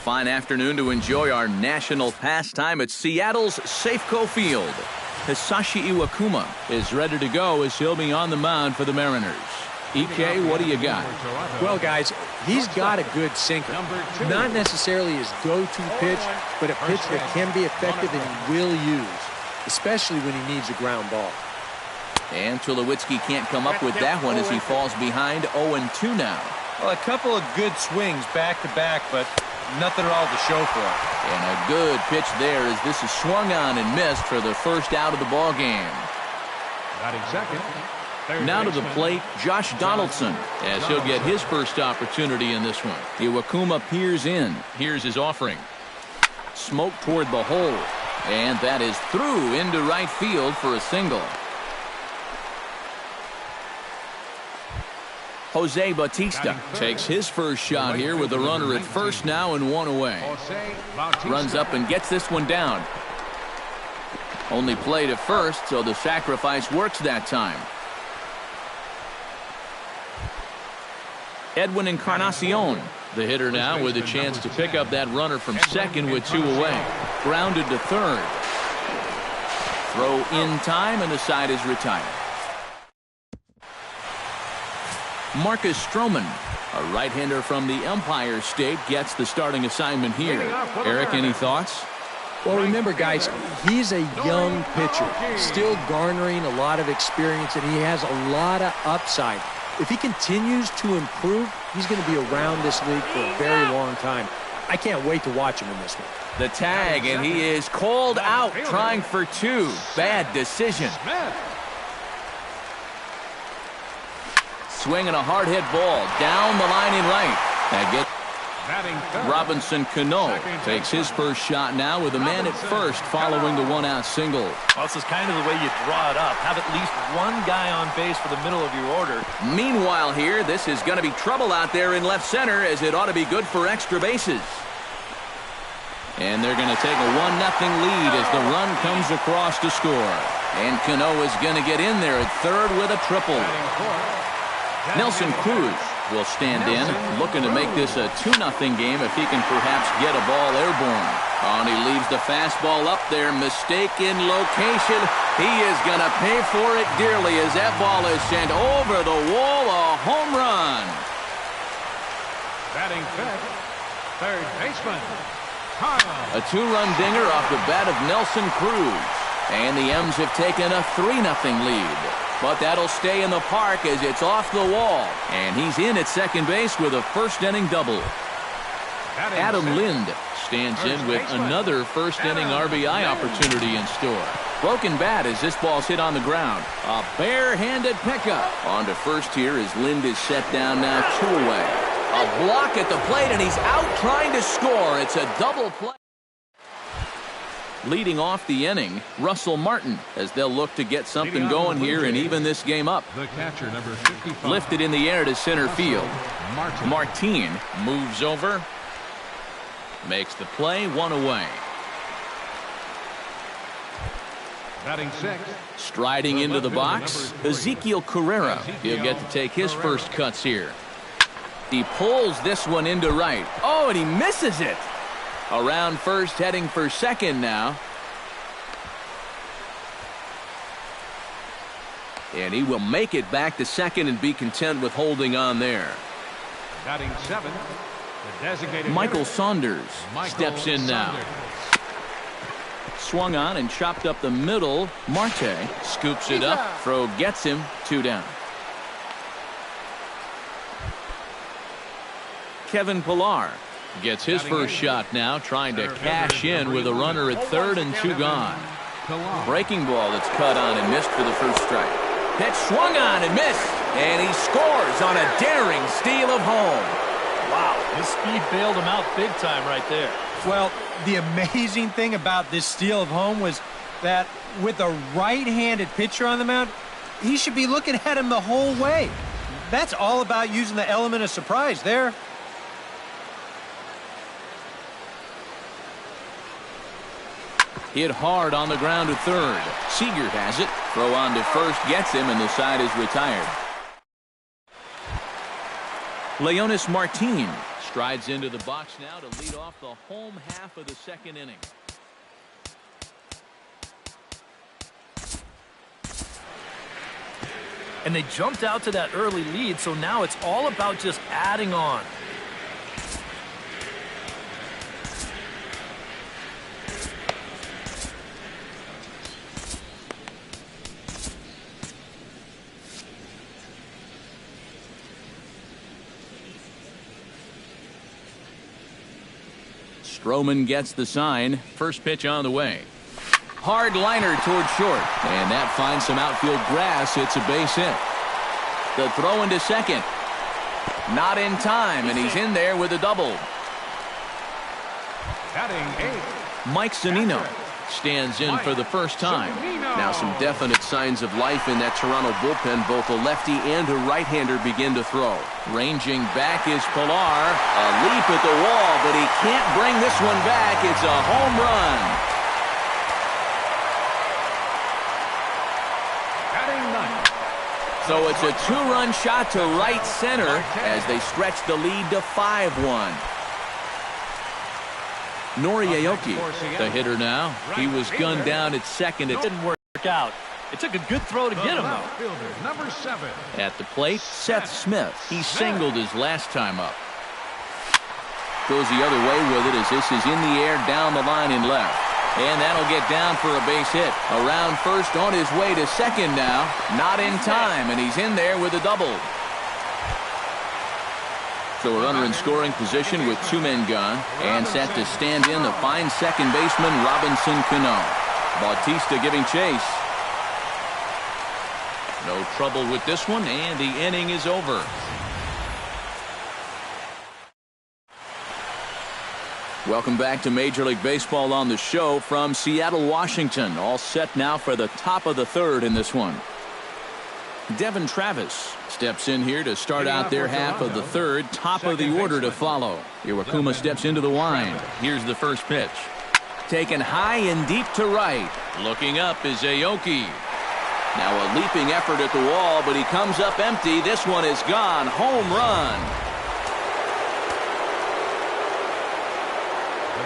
fine afternoon to enjoy our national pastime at Seattle's Safeco Field. Hisashi Iwakuma is ready to go as he'll be on the mound for the Mariners. EK, what do you got? Well, guys, he's got a good sinker. Not necessarily his go-to pitch, but a pitch that can be effective and he will use, especially when he needs a ground ball. And Tulowitzki can't come up with that one as he falls behind 0-2 now. Well, a couple of good swings back-to-back, but nothing at all to show for it. And a good pitch there as this is swung on and missed for the first out of the ball game. Batting second. Now to the plate, Josh Donaldson, as he'll get his first opportunity in this one. Iwakuma peers in. Here's his offering. Smoke toward the hole. And that is through into right field for a single. Jose Bautista takes his first shot here with a runner at first now and one away. Runs up and gets this one down. Only played at first, so the sacrifice works that time. Edwin Encarnacion, the hitter now with a chance to pick up that runner from second with two away. Grounded to third. Throw in time and the side is retired. Marcus Stroman, a right-hander from the Empire State, gets the starting assignment here. Eric, any thoughts? Well, remember, guys, he's a young pitcher, still garnering a lot of experience, and he has a lot of upside. If he continues to improve, he's going to be around this league for a very long time. I can't wait to watch him in this one. The tag, and he is called out, trying for two. Bad decision. Swinging a hard hit ball down the line in right. That gets Robinson Cano takes his first shot now with a man at first following the one-out single. Well, this is kind of the way you draw it up. Have at least one guy on base for the middle of your order. Meanwhile here, this is going to be trouble out there in left center as it ought to be good for extra bases. And they're going to take a 1-0 lead as the run comes across to score. And Cano is going to get in there at third with a triple. Nelson Cruz will stand in, looking to make this a 2-0 game if he can perhaps get a ball airborne. Oh, and he leaves the fastball up there. Mistaken location. He is going to pay for it dearly as that ball is sent over the wall. A home run. Batting fifth, third baseman. A 2-run dinger off the bat of Nelson Cruz. And the M's have taken a 3-0 lead. But that'll stay in the park as it's off the wall. And he's in at second base with a first-inning double. Adam Lind stands in with another first-inning RBI opportunity in store. Broken bat as this ball's hit on the ground. A bare-handed pickup. On to first here as Lind is set down now, two away. A block at the plate, and he's out trying to score. It's a double play. Leading off the inning, Russell Martin, as they'll look to get something going here and even this game up. The catcher, number 55. Lifted in the air to center field. Martin moves over. Makes the play, one away. Batting sixth. Striding into the box, Ezekiel Carrera. He'll get to take his first cuts here. He pulls this one into right. Oh, and he misses it. Around first, heading for second now. And he will make it back to second and be content with holding on there. Batting seventh, the designated Michael Saunders steps in now. Swung on and chopped up the middle. Marte scoops it up. Throw gets him, two down. Kevin Pillar gets his first shot now, trying to cash in with a runner at third and two gone. Breaking ball that's cut on and missed for the first strike. Pitch swung on and missed, and he scores on a daring steal of home. Wow, his speed bailed him out big time right there. Well, the amazing thing about this steal of home was that with a right-handed pitcher on the mound, he should be looking at him the whole way. That's all about using the element of surprise there. Hit hard on the ground to third. Seager has it. Throw on to first gets him, and the side is retired. Leonis Martin strides into the box now to lead off the home half of the second inning. And they jumped out to that early lead, so now it's all about just adding on. Stroman gets the sign. First pitch on the way. Hard liner toward short, and that finds some outfield grass. It's a base hit. The throw into second. Not in time, and he's in there with a double. Batting 8. Mike Zunino stands in for the first time. Now some definite signs of life in that Toronto bullpen. Both a lefty and a right-hander begin to throw. Ranging back is Pilar. A leap at the wall, but he can't bring this one back. It's a home run. So it's a two-run shot to right center as they stretch the lead to 5-1. Noriaoki, the hitter now. He was gunned down at second. It Didn't work out. It took a good throw to get him, though. Fielder, number 7. At the plate, Seth Smith. He singled his last time up. Goes the other way with it as this is in the air down the line in left. And that'll get down for a base hit. Around first, on his way to second now. Not in time, and he's in there with a double. So a runner in scoring position with 2 men gone. And set to stand in the fine second baseman, Robinson Cano. Bautista giving chase. No trouble with this one, and the inning is over. Welcome back to Major League Baseball on the show from Seattle, Washington. All set now for the top of the third in this one. Devin Travis steps in here to start out their half of the third. Top of the order to follow. Iwakuma steps into the wind. Here's the first pitch. Taken high and deep to right. Looking up is Aoki. Now a leaping effort at the wall, but he comes up empty. This one is gone. Home run.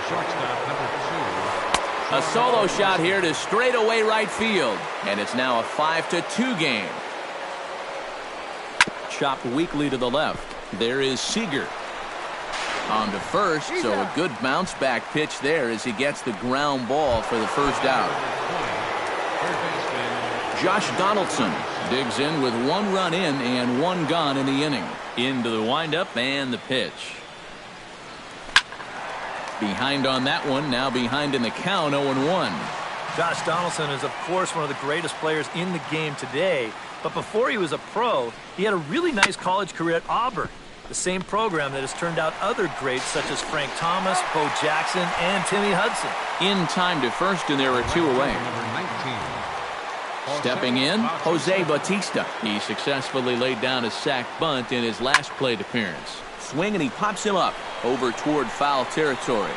Shortstop, number 2. A solo shot here to straightaway right field. And it's now a 5-2 game. Chopped weakly to the left. There is Seager. On to first, so a good bounce back pitch there as he gets the ground ball for the first out. Josh Donaldson digs in with 1 run in and 1 gone in the inning. Into the windup and the pitch. Behind on that one, now behind in the count, 0-1. Josh Donaldson is, of course, one of the greatest players in the game today. But before he was a pro, he had a really nice college career at Auburn, the same program that has turned out other greats such as Frank Thomas, Bo Jackson, and Timmy Hudson. In time to first, and there are 2 away. Stepping in, Jose Bautista. He successfully laid down a sac bunt in his last plate appearance. Swing, and he pops him up over toward foul territory.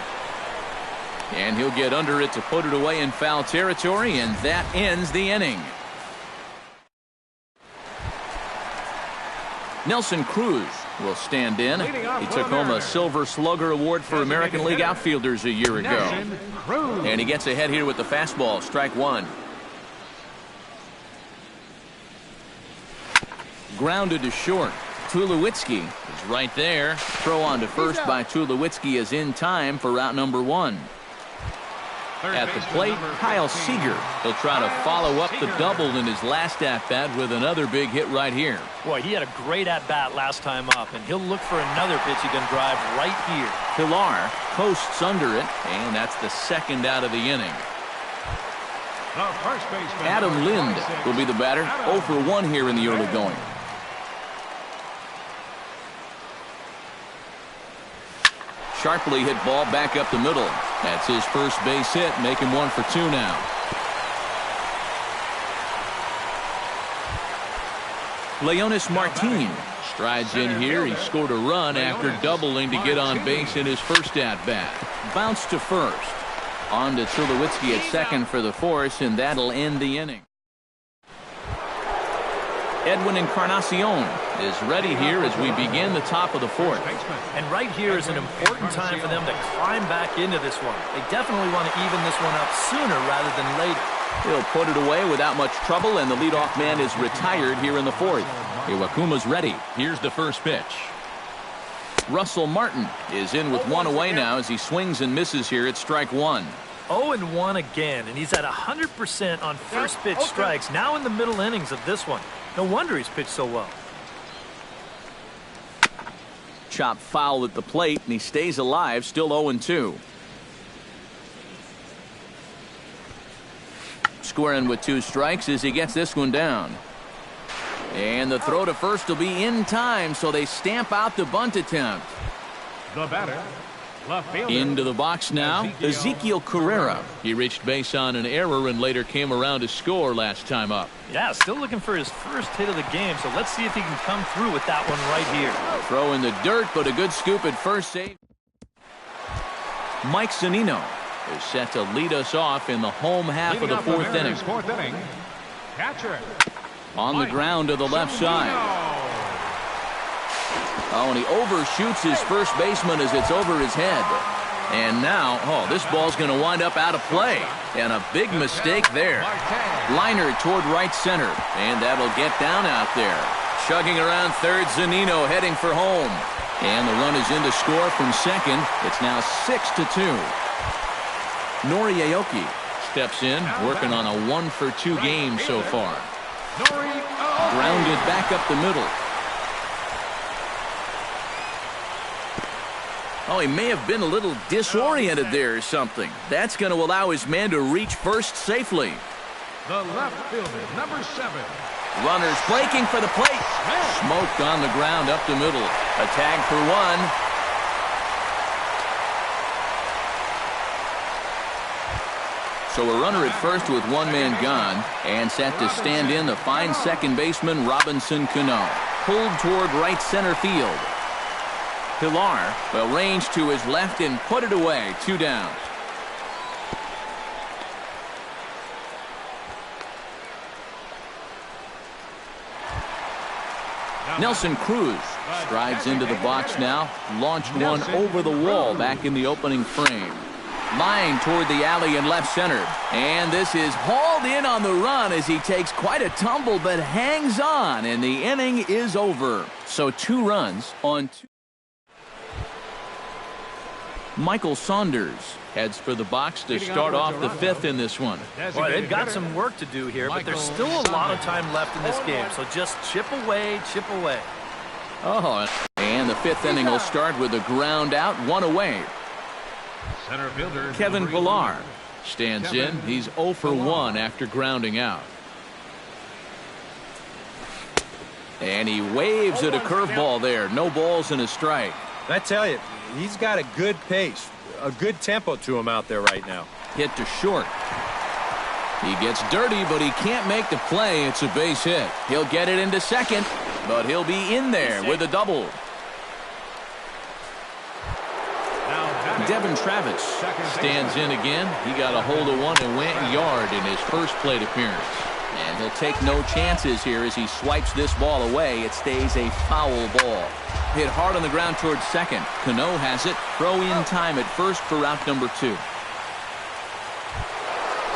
And he'll get under it to put it away in foul territory, and that ends the inning. Nelson Cruz will stand in. He took home a Silver Slugger Award for American League outfielders a year ago. And he gets ahead here with the fastball, strike 1. Grounded to short. Tulowitzki is right there. Throw on to first by Tulowitzki is in time for route number 1. At the plate, Kyle Seager. He'll try to follow up the double in his last at-bat with another big hit right here. Boy, he had a great at-bat last time up, and he'll look for another pitch he can drive right here. Pilar coasts under it, and that's the second out of the inning. Adam Lind will be the batter. 0 for 1 here in the early going. Sharply hit ball back up the middle. That's his first base hit, make him 1 for 2 now. Leonis Martin strides in here. He scored a run after doubling to get on base in his first at-bat. Bounce to first. On to Tulowitzki at second for the force, and that'll end the inning. Edwin Encarnacion is ready here as we begin the top of the fourth. And right here is an important time for them to climb back into this one. They definitely want to even this one up sooner rather than later. He'll put it away without much trouble, and the leadoff man is retired here in the fourth. Iwakuma's ready. Here's the first pitch. Russell Martin is in with one away now as he swings and misses here at strike one. 0-1 again, and he's at 100% on first pitch strikes, now in the middle innings of this one. No wonder he's pitched so well. Chop foul at the plate, and he stays alive, still 0-2. Squaring with 2 strikes as he gets this one down. And the throw to first will be in time, so they stamp out the bunt attempt. The batter, left fielder. Into the box now, Ezekiel Carrera. He reached base on an error and later came around to score last time up. Yeah, still looking for his first hit of the game, so let's see if he can come through with that one right here. Throw in the dirt, but a good scoop at first save. Mike Zunino is set to lead us off in the home half Leading of the fourth inning. Fourth inning. Catcher. On the ground to the left side. Oh, and he overshoots his first baseman as it's over his head. And now, this ball's going to wind up out of play. And a big mistake there. Liner toward right center. And that'll get down out there. Chugging around third, Zunino heading for home. And the run is in to score from second. It's now 6-2. Nori Aoki steps in, working on a 1-for-2 game so far. Grounded back up the middle. Oh, he may have been a little disoriented there or something. That's going to allow his man to reach first safely. The left fielder, number 7. Runners breaking for the plate. Smoked on the ground up the middle. A tag for one. So a runner at first with one man gone, and set to stand in the fine second baseman Robinson Cano. Pulled toward right center field. Pilar will range to his left and put it away. 2 down. Nelson Cruz strides into the box now. Launched one over the wall back in the opening frame. Line toward the alley in left center. And this is hauled in on the run as he takes quite a tumble but hangs on. And the inning is over. So 2 runs on 2. Michael Saunders heads for the box to start off the 5th in this one. Boy, they've got some work to do here, but there's still a lot of time left in this game. So just chip away, chip away. Oh, and the 5th inning will start with a ground out, 1 away. Center fielder Kevin Pilar stands in. He's 0 for 1 after grounding out. And he waves at a curveball there. No balls and a strike. I tell you, he's got a good pace, a good tempo to him out there right now. Hit to short. He gets dirty, but he can't make the play. It's a base hit. He'll get it into second, but he'll be in there with a double. Devin Travis stands in again. He got a hold of one and went yard in his first plate appearance. And he'll take no chances here as he swipes this ball away. It stays a foul ball. Hit hard on the ground towards second. Cano has it. Throw in time at first for out number 2.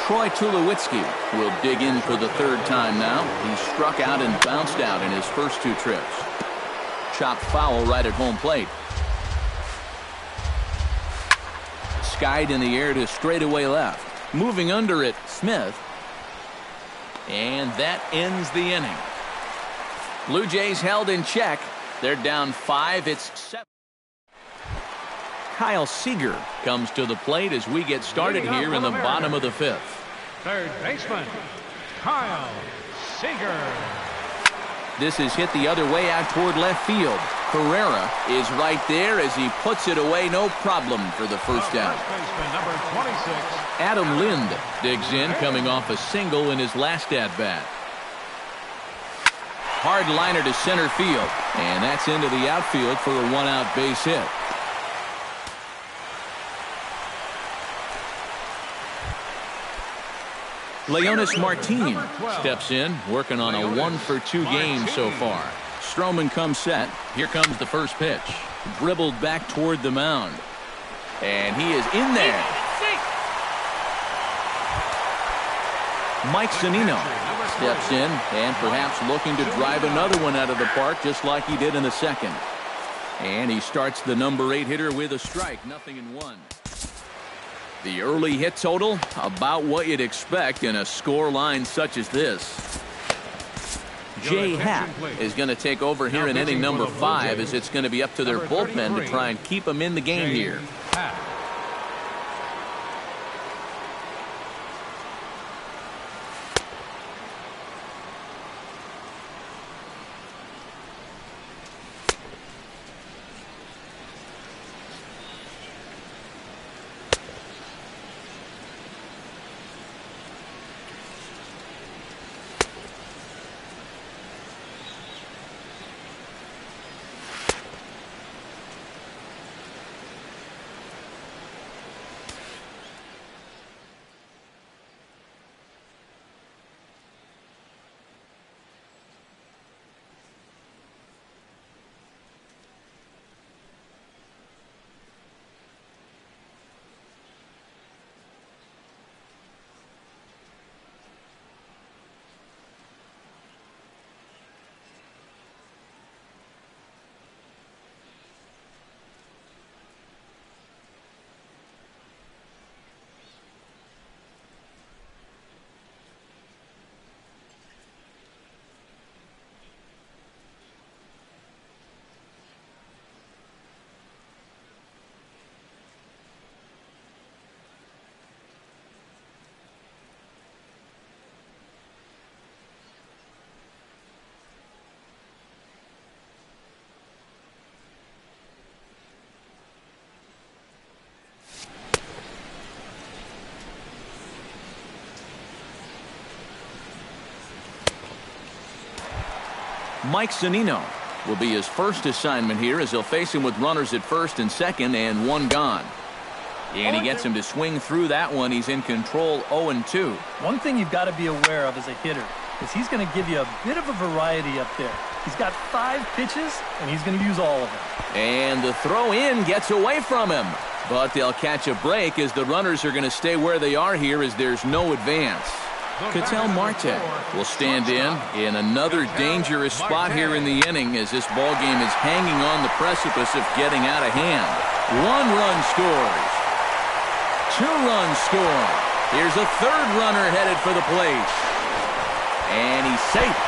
Troy Tulowitzki will dig in for the 3rd time now. He struck out and bounced out in his first 2 trips. Chopped foul right at home plate. Skied in the air to straightaway left. Moving under it, Smith. And that ends the inning. Blue Jays held in check. They're down 5. It's 7. Kyle Seager comes to the plate as we get started here in the bottom of the 5th. Third baseman, Kyle Seager. This is hit the other way out toward left field. Carrera is right there as he puts it away, no problem for the first out. First baseman, number 26. Adam Lind digs in, coming off a single in his last at-bat. Hard liner to center field, and that's into the outfield for a 1-out base hit. Leonis Martin steps in, working on a 1-for-2 game so far. Stroman comes set. Here comes the first pitch. Dribbled back toward the mound. And he is in there. Mike Zunino steps in and perhaps looking to drive another one out of the park just like he did in the second. And he starts the number 8 hitter with a strike, 0-1. The early hit total, about what you'd expect in a score line such as this. Jay Happ is going to take over here in inning number 5 as it's going to be up to their bullpen to try and keep them in the game here. Mike Zunino will be his first assignment here as he'll face him with runners at first and second and one gone. And he gets him to swing through that one. He's in control 0-2. One thing you've got to be aware of as a hitter is he's going to give you a bit of a variety up there. He's got 5 pitches, and he's going to use all of them. And the throw in gets away from him. But they'll catch a break as the runners are going to stay where they are here as there's no advance. Ketel Marte will stand in another dangerous spot here in the inning as this ball game is hanging on the precipice of getting out of hand. 1 run scores. 2 runs score. Here's a 3rd runner headed for the plate. And he's safe.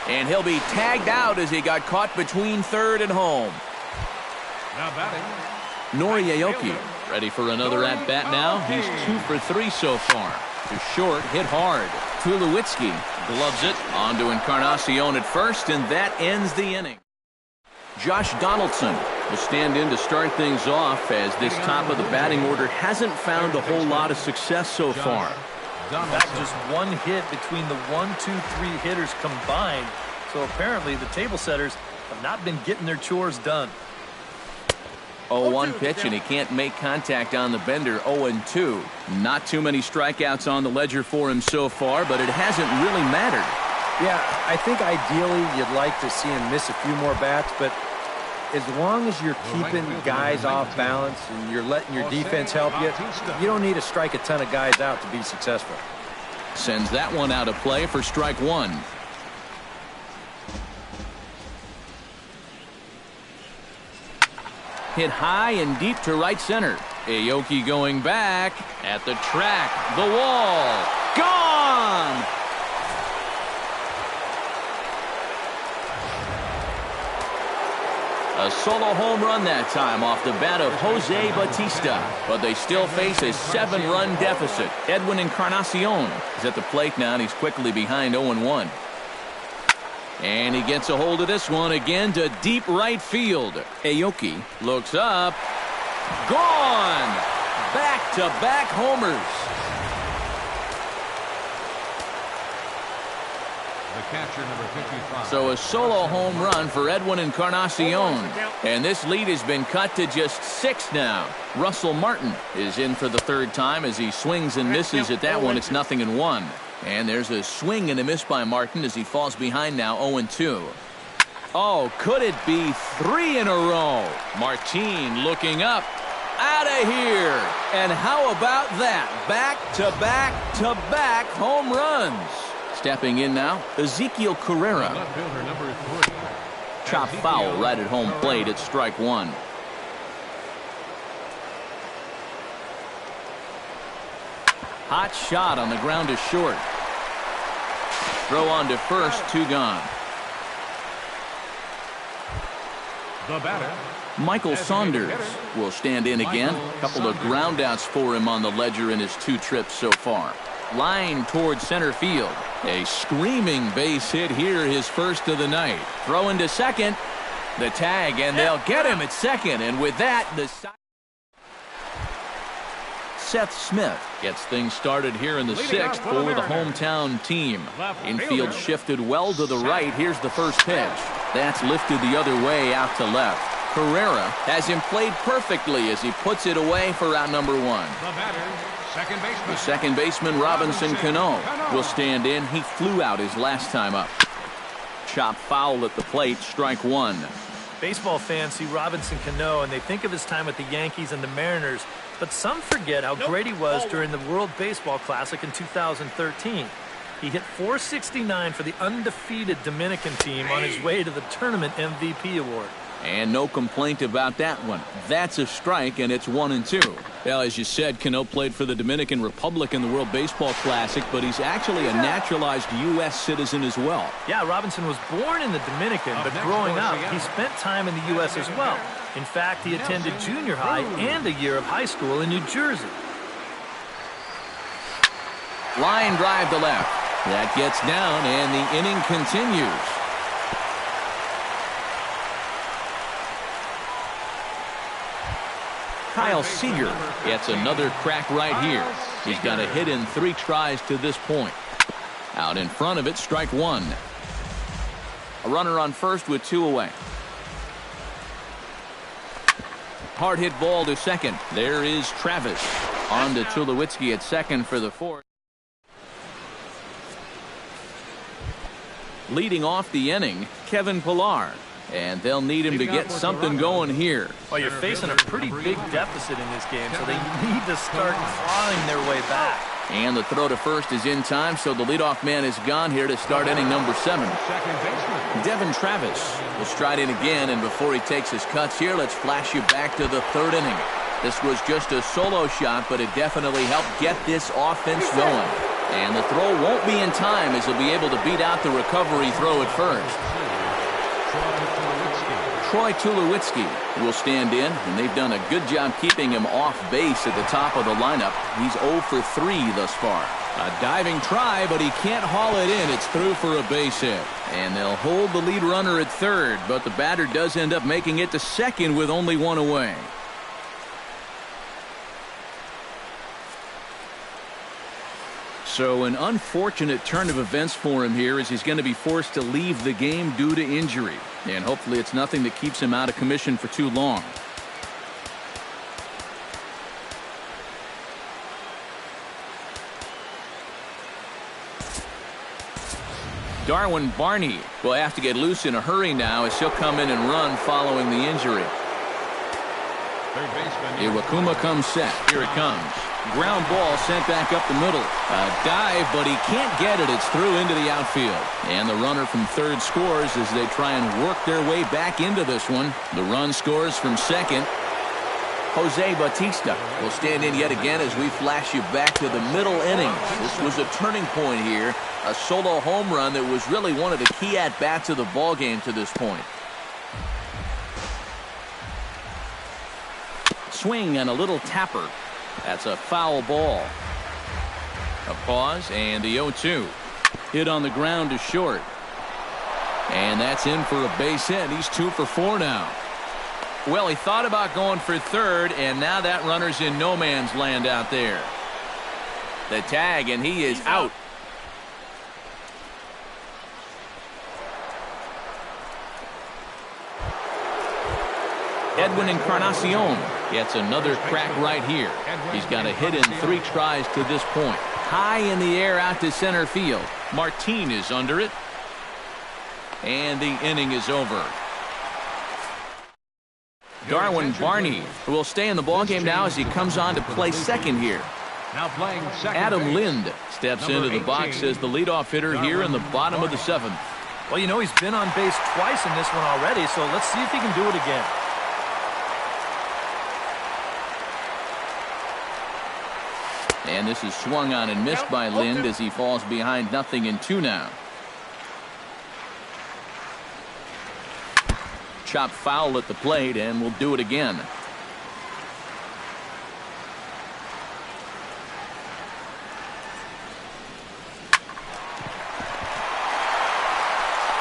And he'll be tagged out as he got caught between 3rd and home. Now batting, Nori Aoki ready for another at-bat now. He's 2 for 3 so far. To short, hit hard. Tulowitzki gloves it onto Encarnacion at first, and that ends the inning. Josh Donaldson will stand in to start things off as this top of the batting order hasn't found a whole lot of success so far. In fact, just 1 hit between the 1, 2, 3 hitters combined. So apparently the table setters have not been getting their chores done. 0-1 pitch, and he can't make contact on the bender. 0-2. Not too many strikeouts on the ledger for him so far, but it hasn't really mattered. Yeah, I think ideally you'd like to see him miss a few more bats, but as long as you're keeping guys off balance and you're letting your defense help you, you don't need to strike a ton of guys out to be successful. Sends that one out of play for strike 1. Hit high and deep to right center. Aoki going back at the track. The wall. Gone! A solo home run that time off the bat of Jose Bautista. But they still face a 7-run deficit. Edwin Encarnacion is at the plate now, and he's quickly behind 0-1. And he gets a hold of this one again to deep right field. Aoki looks up. Gone! Back-to-back homers. catcher, number 55. So a solo home run for Edwin Encarnacion. And this lead has been cut to just 6 now. Russell Martin is in for the 3rd time as he swings and misses at that one. It's 0-1. And there's a swing and a miss by Martin as he falls behind now 0-2. Oh, could it be 3 in a row? Martin looking up. Out of here. And how about that? Back-to-back-to-back home runs. Stepping in now, Ezekiel Carrera. Left fielder, number 3. Chop foul right at home plate at strike 1. Hot shot on the ground to short. Throw on to first, 2 gone. The batter, Michael Saunders will stand in again. A couple of groundouts for him on the ledger in his 2 trips so far. Line towards center field. A screaming base hit here, his first of the night. Throw into second. The tag, and they'll get him at second. And with that, the Seth Smith gets things started here in the 6th for the hometown team. Infield shifted well to the right. Here's the first pitch. That's lifted the other way out to left. Carrera has him played perfectly as he puts it away for out number 1. the batter, second baseman. The second baseman, Robinson Cano, will stand in. He flew out his last time up. Chop foul at the plate, strike 1. Baseball fans see Robinson Cano and they think of his time with the Yankees and the Mariners, but some forget how great he was during the World Baseball Classic in 2013. He hit .469 for the undefeated Dominican team on his way to the tournament MVP award. And no complaint about that one. That's a strike, and it's 1-2. Well, as you said, Cano played for the Dominican Republic in the World Baseball Classic, but he's actually a naturalized U.S. citizen as well. Yeah, Robinson was born in the Dominican, but growing up, he spent time in the U.S. as well. In fact, he attended junior high and a year of high school in New Jersey. Line drive to left. That gets down, and the inning continues. Kyle Seager gets another crack right here. He's got a hit in 3 tries to this point. Out in front of it, strike 1. A runner on first with 2 away. Hard hit ball to second. There is Travis. On to Tulowitzki at second for the 4th. Leading off the inning, Kevin Pillar. And they'll need him to get something going here. Well, you're facing a pretty big deficit in this game, so they need to start clawing their way back. And the throw to first is in time, so the leadoff man is gone here to start inning number 7. Second baseman. Devin Travis will stride in again, and before he takes his cuts here, let's flash you back to the 3rd inning. This was just a solo shot, but it definitely helped get this offense going. And the throw won't be in time as he'll be able to beat out the recovery throw at first. Troy Tulowitzki will stand in, and they've done a good job keeping him off base at the top of the lineup. He's 0 for 3 thus far. A diving try, but he can't haul it in. It's through for a base hit. And they'll hold the lead runner at 3rd, but the batter does end up making it to 2nd with only 1 away. So an unfortunate turn of events for him here as he's going to be forced to leave the game due to injury. And hopefully it's nothing that keeps him out of commission for too long. Darwin Barney will have to get loose in a hurry now as he'll come in and run following the injury. Third baseman. Iwakuma comes set. Here it comes. Ground ball sent back up the middle. A dive, but he can't get it. It's through into the outfield. And the runner from 3rd scores as they try and work their way back into this one. The run scores from 2nd. Jose Bautista will stand in yet again as we flash you back to the middle innings. This was a turning point here. A solo home run that was really one of the key at-bats of the ballgame to this point. Swing and a little tapper. That's a foul ball. A pause and the 0-2. Hit on the ground to short. And that's in for a base hit. He's 2 for 4 now. Well, he thought about going for 3rd, and now that runner's in no man's land out there. The tag, and he is out. Edwin Encarnacion gets another crack right here. He's got a hit in 3 tries to this point. High in the air out to center field. Martin is under it. And the inning is over. Darwin Barney, who will stay in the ballgame now as he comes on to play second here. Now playing second. Adam Lind steps into the box as the leadoff hitter here in the bottom of the 7th. Well, you know, he's been on base twice in this one already, so let's see if he can do it again. And this is swung on and missed by Lind as he falls behind 0-2 now. Chop foul at the plate, and we'll do it again.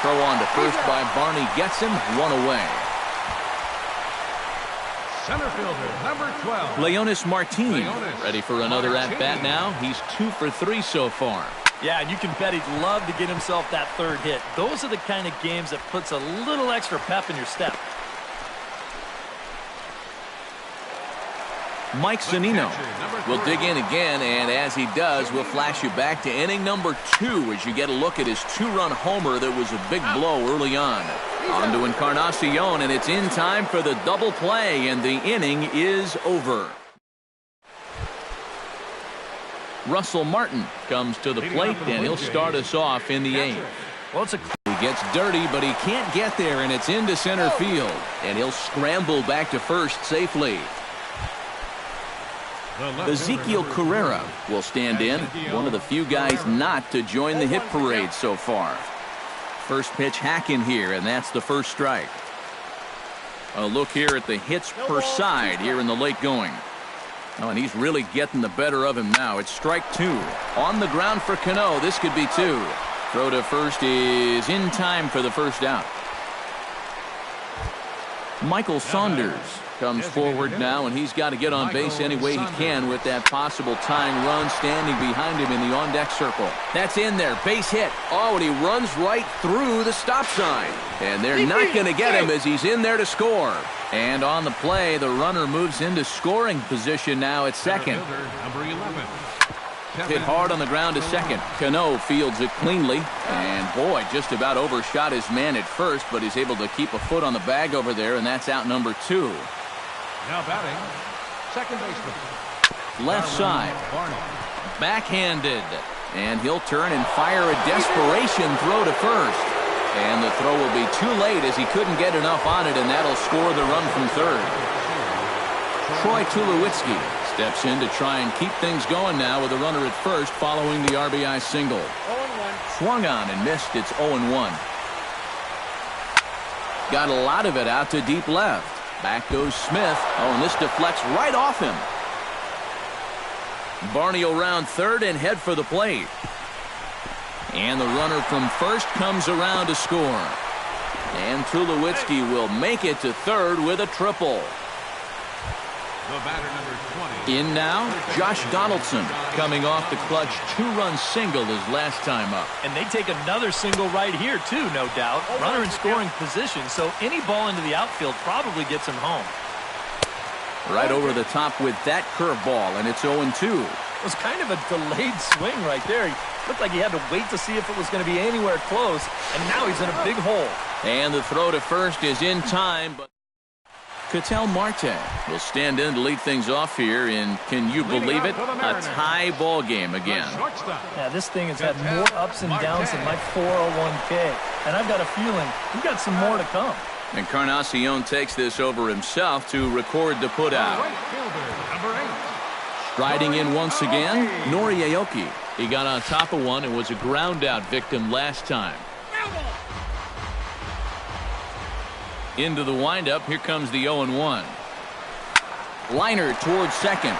Throw on to first by Barney gets him, 1 away. Center fielder, number 12. Leonis Martin ready for another at-bat now. He's 2 for 3 so far. Yeah, and you can bet he'd love to get himself that 3rd hit. Those are the kind of games that puts a little extra pep in your step. Mike Zunino will dig in again, and as he does, we'll flash you back to inning number 2 as you get a look at his 2-run homer that was a big blow early on. On to Encarnacion, and it's in time for the double play, and the inning is over. Russell Martin comes to the plate, and he'll start us off in the 8th. Well, He gets dirty, but he can't get there, and it's into center field. And he'll scramble back to first safely. Ezekiel Carrera will stand in, one of the few guys not to join the hit parade so far. First pitch hacking here, and that's the first strike. A look here at the hits per side here in the late going. Oh, and he's really getting the better of him now. It's strike 2. On the ground for Cano. This could be 2. Throw to first is in time for the first out. Michael Saunders comes forward now, and he's got to get on base any way he can with that possible tying run standing behind him in the on-deck circle. That's in there. Base hit. Oh, and he runs right through the stop sign. And they're not going to get him as he's in there to score. And on the play, the runner moves into scoring position now at second. Number 11. Hit hard on the ground to second. Cano fields it cleanly. And, boy, just about overshot his man at first, but he's able to keep a foot on the bag over there, and that's out number 2. Now batting, second baseman. Left side. Backhanded. And he'll turn and fire a desperation throw to first. And the throw will be too late as he couldn't get enough on it, and that'll score the run from third. Troy Tulowitzki steps in to try and keep things going now with a runner at first following the RBI single. 0-1. Swung on and missed. It's 0-1. Got a lot of it out to deep left. Back goes Smith. Oh, and this deflects right off him. Barney will round third and head for the plate. And the runner from first comes around to score. And Tulowitzki will make it to third with a triple. The batter, number 20. In now, Josh Donaldson, coming off the clutch 2-run single his last time up. And they take another single right here, too, no doubt. Runner in scoring position, so any ball into the outfield probably gets him home. Right over the top with that curveball, and it's 0-2. It was kind of a delayed swing right there. He looked like he had to wait to see if it was going to be anywhere close, and now he's in a big hole. And the throw to first is in time, but Ketel Marte will stand in to lead things off here in, can you believe it, a tie ball game again. Yeah, this thing has had more ups and downs than my 401k, and I've got a feeling we've got some more to come. Encarnacion takes this over himself to record the putout. Number 8. Striding in once again, Nori Aoki. He got on top of one and was a ground out victim last time. Into the windup, here comes the 0-1. Liner towards second.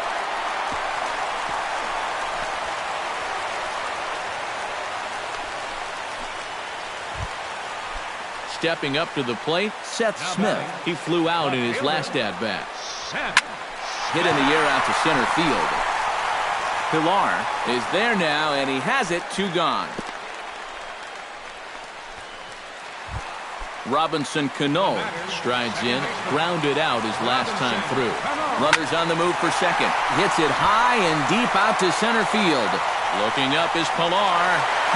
Stepping up to the plate, Seth Smith. He flew out in his last at-bat. Hit in the air out to center field. Pilar is there now, and he has it, 2 gone. Robinson Cano strides in, grounded out his last time through. Runners on the move for second. Hits it high and deep out to center field. Looking up is Pilar.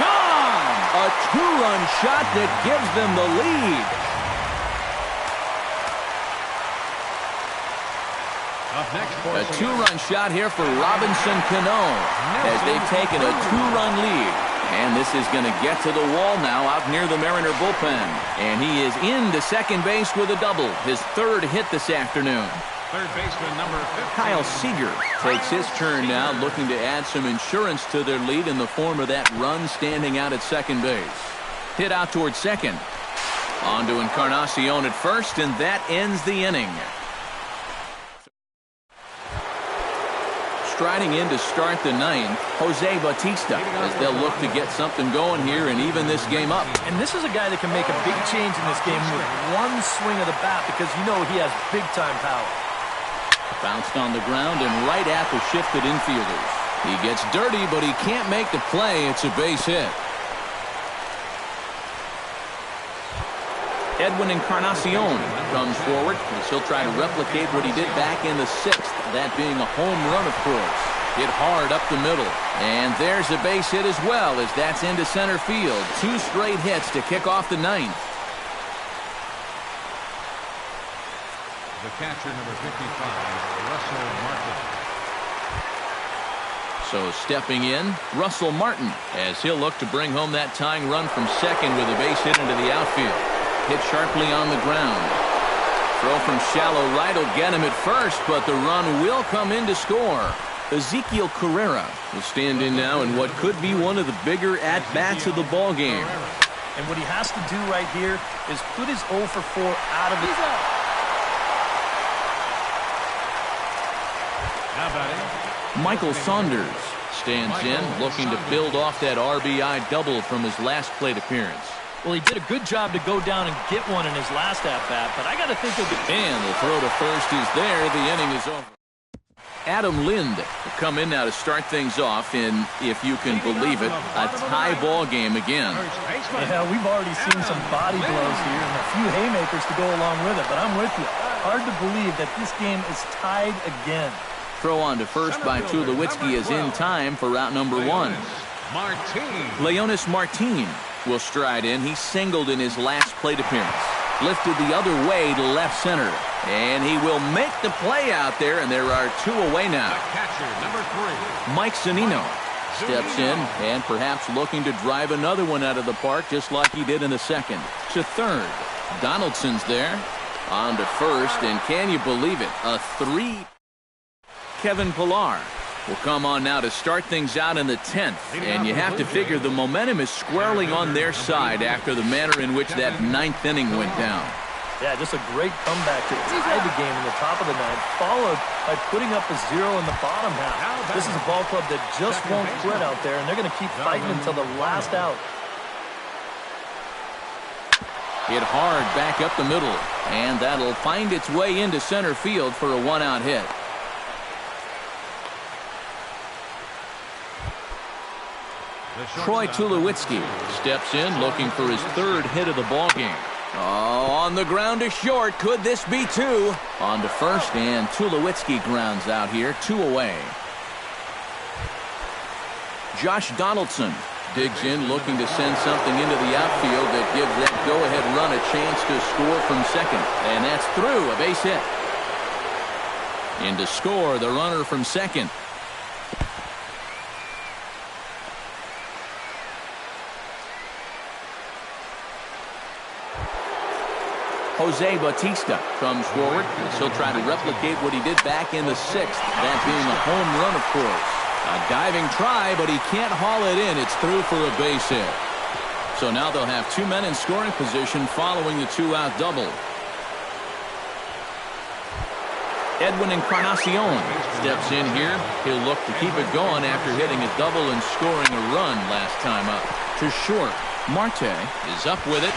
Gone! A two-run shot that gives them the lead. A two-run shot here for Robinson Cano as they've taken a two-run lead. And this is going to get to the wall now out near the Mariner bullpen. And he is into second base with a double, his third hit this afternoon. Third baseman number 15. Kyle Seager takes his turn now, looking to add some insurance to their lead in the form of that run standing out at second base. Hit out towards second. On to Encarnacion at first, and that ends the inning. Striding in to start the ninth, Jose Bautista, as they'll look to get something going here and even this game up. And this is a guy that can make a big change in this game with one swing of the bat because you know he has big-time power. Bounced on the ground and right at the shifted infielders. He gets dirty, but he can't make the play. It's a base hit. Edwin Encarnacion comes forward as he'll try to replicate what he did back in the sixth, that being a home run, of course. Hit hard up the middle. And there's a base hit as well as that's into center field. Two straight hits to kick off the ninth. The catcher, number 55, Russell Martin. So stepping in, Russell Martin, as he'll look to bring home that tying run from second with a base hit into the outfield. Hit sharply on the ground. Throw from shallow right will get him at first, but the run will come in to score. Ezekiel Carrera will stand in now in what could be one of the bigger at-bats of the ball game. And what he has to do right here is put his 0 for 4 out of the... Now batting, Michael Saunders stands in, looking to build off that RBI double from his last plate appearance. Well, he did a good job to go down and get one in his last at-bat, but I got to think he'll get... And the throw to first is there. The inning is over. Adam Lind will come in now to start things off in, if you can believe it, a tie ball game again. Yeah, we've already seen some body blows here and a few haymakers to go along with it, but I'm with you. Hard to believe that this game is tied again. Throw on to first by Tulowitzki is in time for route number one. Leonis Martin will stride in. He singled in his last plate appearance. Lifted the other way to left center. And he will make the play out there, and there are two away now. catcher, number 3. Mike Zunino steps in and perhaps looking to drive another one out of the park just like he did in the second. To third. Donaldson's there. On to first, and can you believe it? A 3. Kevin Pilar will come on now to start things out in the 10th. And you have to figure the momentum is squarely on their side after the manner in which that 9th inning went down. Yeah, just a great comeback to tie the game in the top of the 9th, followed by putting up a 0 in the bottom half. This is a ball club that just won't quit out there, and they're going to keep fighting until the last out. Hit hard back up the middle, and that'll find its way into center field for a 1-out hit. Troy Tulowitzki steps in looking for his 3rd hit of the ball game. Oh, on the ground to short. Could this be 2? On to first, and Tulowitzki grounds out here. 2 away. Josh Donaldson digs in looking to send something into the outfield that gives that go-ahead run a chance to score from second. And that's through. A base hit. In to score the runner from second. Jose Bautista comes forward as he'll try to replicate what he did back in the 6th, that being a home run, of course. A diving try, but he can't haul it in. It's through for a base hit. So now they'll have 2 men in scoring position following the 2-out double. Edwin Encarnacion steps in here. He'll look to keep it going after hitting a double and scoring a run last time up. To short, Marte is up with it.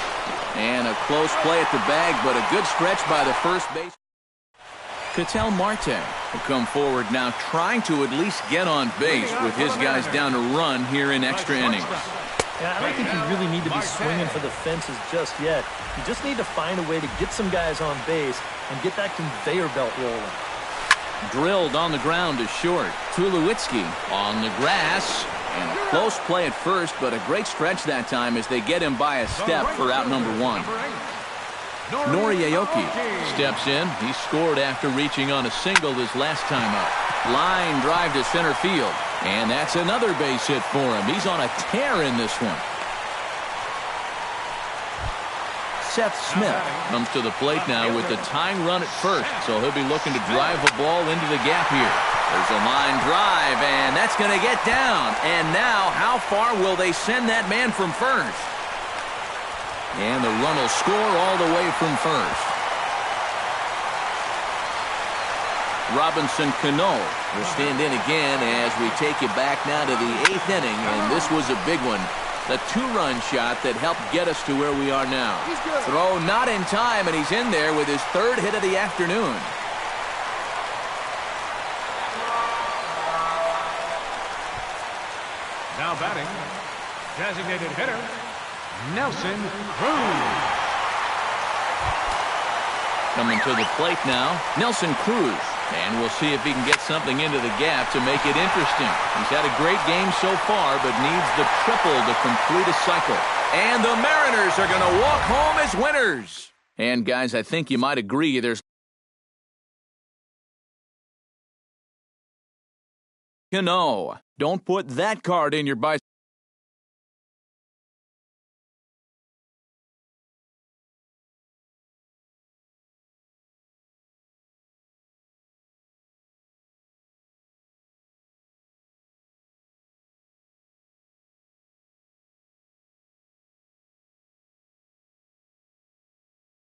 And a close play at the bag, but a good stretch by the first base. Ketel Marte will come forward now, trying to at least get on base with his guys down to run here in extra innings. Yeah, I don't think you really need to be swinging for the fences just yet. You just need to find a way to get some guys on base and get that conveyor belt rolling. Drilled on the ground is short. Tulowitzki on the grass. And a close play at first, but a great stretch that time as they get him by a step for out number one. Noriaoki steps in. He scored after reaching on a single his last time up. Line drive to center field. And that's another base hit for him. He's on a tear in this one. Seth Smith comes to the plate now with the tying run at first, so he'll be looking to drive a ball into the gap here. There's a line drive, and that's going to get down. And now, how far will they send that man from first? And the run will score all the way from first. Robinson Cano will stand in again as we take you back now to the 8th inning, and this was a big one. The two-run shot that helped get us to where we are now. Throw not in time, and he's in there with his 3rd hit of the afternoon. Now batting, designated hitter, Nelson Cruz. Coming to the plate now, Nelson Cruz. And we'll see if he can get something into the gap to make it interesting. He's had a great game so far, but needs the triple to complete a cycle. And the Mariners are going to walk home as winners. And guys, I think you might agree there's Cano. Don't put that card in your bicycle.